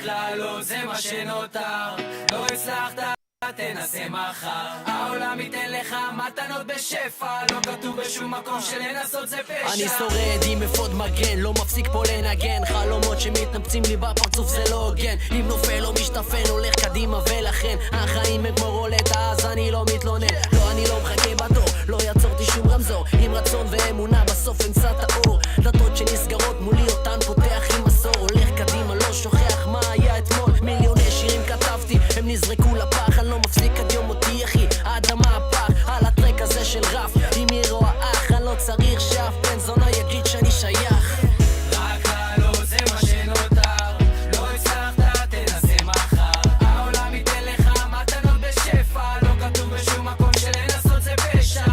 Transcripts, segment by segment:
כלל לא, זה מה שנותר. לא הצלחת, תנסה מחר. העולם ייתן לך מתנות בשפע, לא כתוב בשום מקום שלנסות זה פשע. אני שורד עם אפוד מגן, לא מפסיק פה לנגן. חלומות שמתנפצים לי בפרצוף זה לא הוגן. אם נופל לא משתפן, הולך קדימה ולכן החיים הם כמו רולטה, אז אני לא מתלונן. לא, אני לא מחכה בתור, לא יעצורתי שום רמזור. עם רצון ואמונה בסוף אמצא את האור. דלתות שנסגרות מולי אותן פותח עם מסור. הולך קדימה, לא שוכח מה היה אתמול. מיליוני שירים כתבתי, הם נזרקו לפח. אני לא מפסיק עד יום מותי אחי, האדמה הפח. על הטרק הזה של רף, עם הירו האח. אני לא צריך שאף בן זונה יגיד שאני שייך. רק לא, זה מה שנותר. לא הצלחת, תנסה מחר. העולם ייתן לך מתנות בשפע, לא כתוב בשום מקום שלנסות זה פשע.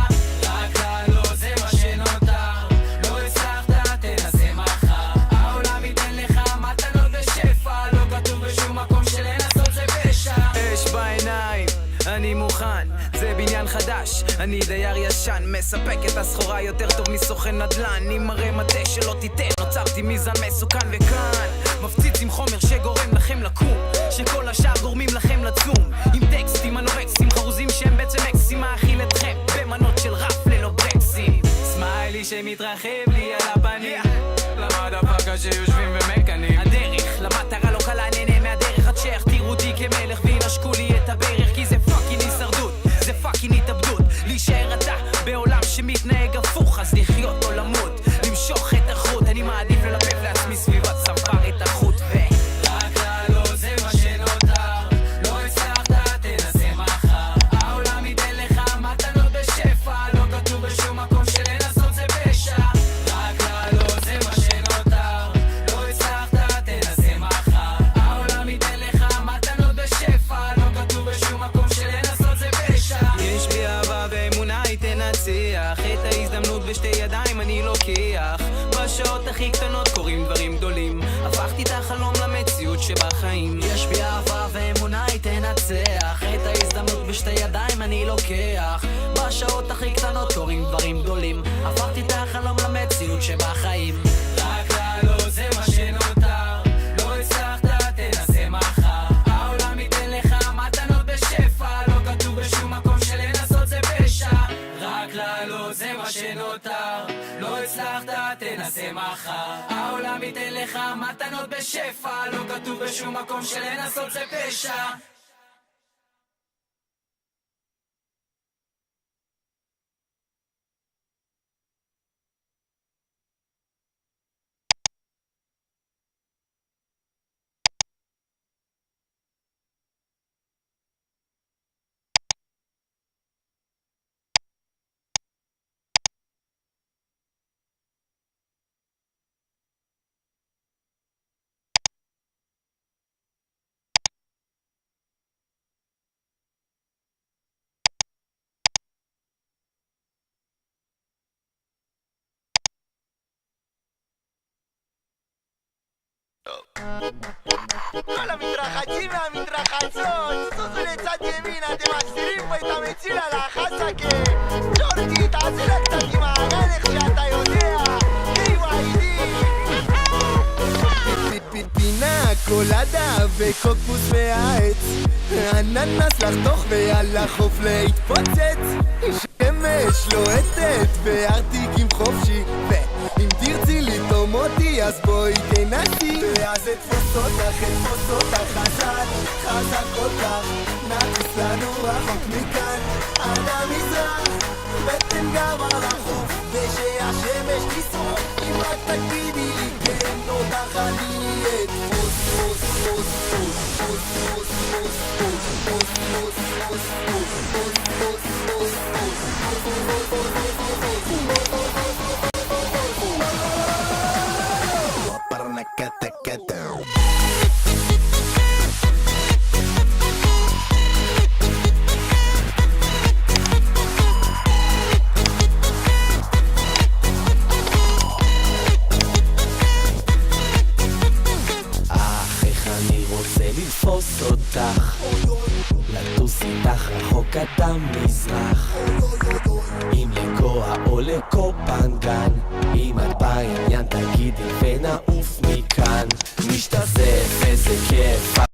רק לא, זה מה שנותר. לא הצלחת, תנסה מחר. העולם ייתן לך מתנות בשפע, לא כתוב בשום מקום שלנסות זה פשע. אש בעיניים, אני מוכן, זה בניין חדש, אני דייר ישן, מספק את הסחורה יותר טוב מסוכן נדל"ן. עם מראה מטה שלא תיתן, נוצרתי מיזם מסוכן וכאן מפציץ עם חומר שגורם לכם לקום, שכל השאר גורמים לכם לצום. עם טקסטים אנורקסים חרוזים שהם בעצם אקסים, מאכיל אתכם במנות של רף ללא ברקסים. סמיילי שמתרחב לי על הפנים, למדפקה שיושבים ומקנים. הדרך למטרה לא קלה, נהנה מהדרך עד שיכתירו אותי כמלך וינשקו לי את הברך, כי זה פאקינג הישרדות, זה פאקינג התאבדות. להישאר אתה בעולם שמתנהג הפוך, אז לחיות או למות, למשוך את החוט. אני מעדיף ללפף לעצמי סביבת ספרית החוט רק לא, זה מה שנותר. לא הצלחת, תנסה מחר. העולם ייתן לך מתנות בשפע, לא כתוב בשום מקום שלנסות זה פשע. רק לא, זה מה שנותר. לא הצלחת, תנסה מחר. העולם ייתן לך מתנות בשפע, לא כתוב בשום מקום שלנסות זה פשע. יש בי אהבה ואמונה היא תנצח, את ההזדמנות בשתי ידיים אני לוקח. בשעות הכי קטנות קורים דברים גדולים, הפכתי את החלום למציאות שבחיים. יש בי אהבה ואמונה היא תנצח, את ההזדמנות בשתי ידיים אני לוקח. בשעות הכי קטנות קורים דברים גדולים, הפכתי את החלום למציאות שבחיים. רק לא, זה מה שנותר. לא הצלחת, תנסה מחר. העולם ייתן לך מתנות בשפע, לא כתוב בשום מקום שלנסות זה פשע. רק לא, זה מה שנותר. לא הצלחת, תנסה מחר. העולם ייתן לך מתנות בשפע, לא כתוב בשום מקום שלנסות זה פשע. כל המתרחצים והמתרחצות, זוזו לצד ימין, אתם מחזירים פה את המציל על החסקה. ג'ורדי, תעשה לה קצת עם הענן איך שאתה יודע. פינה, קולדה וקוקוס מהעץ, אננס לחתוך ועל החוף להתפוצץ, שמש לוהטת וארטיקים חופשי, ואם תרצי לטעום אותי אז בואי תנסי, ואז אתפוס אותך חזק, חזק כל כך, נטיס לנו רחוק מכאן עד המזרח, בטן גם על החוף ושהשמש תשרוף, אם רק תקפידי לי כן אותך אני אהיה תפוס לתפוס אותך, לטוס איתך רחוק עד המזרח, אם לגואה או לקופנגן, אם את בעניין תגידי ונעוף מכאן. זמן משתזף, איזה כיף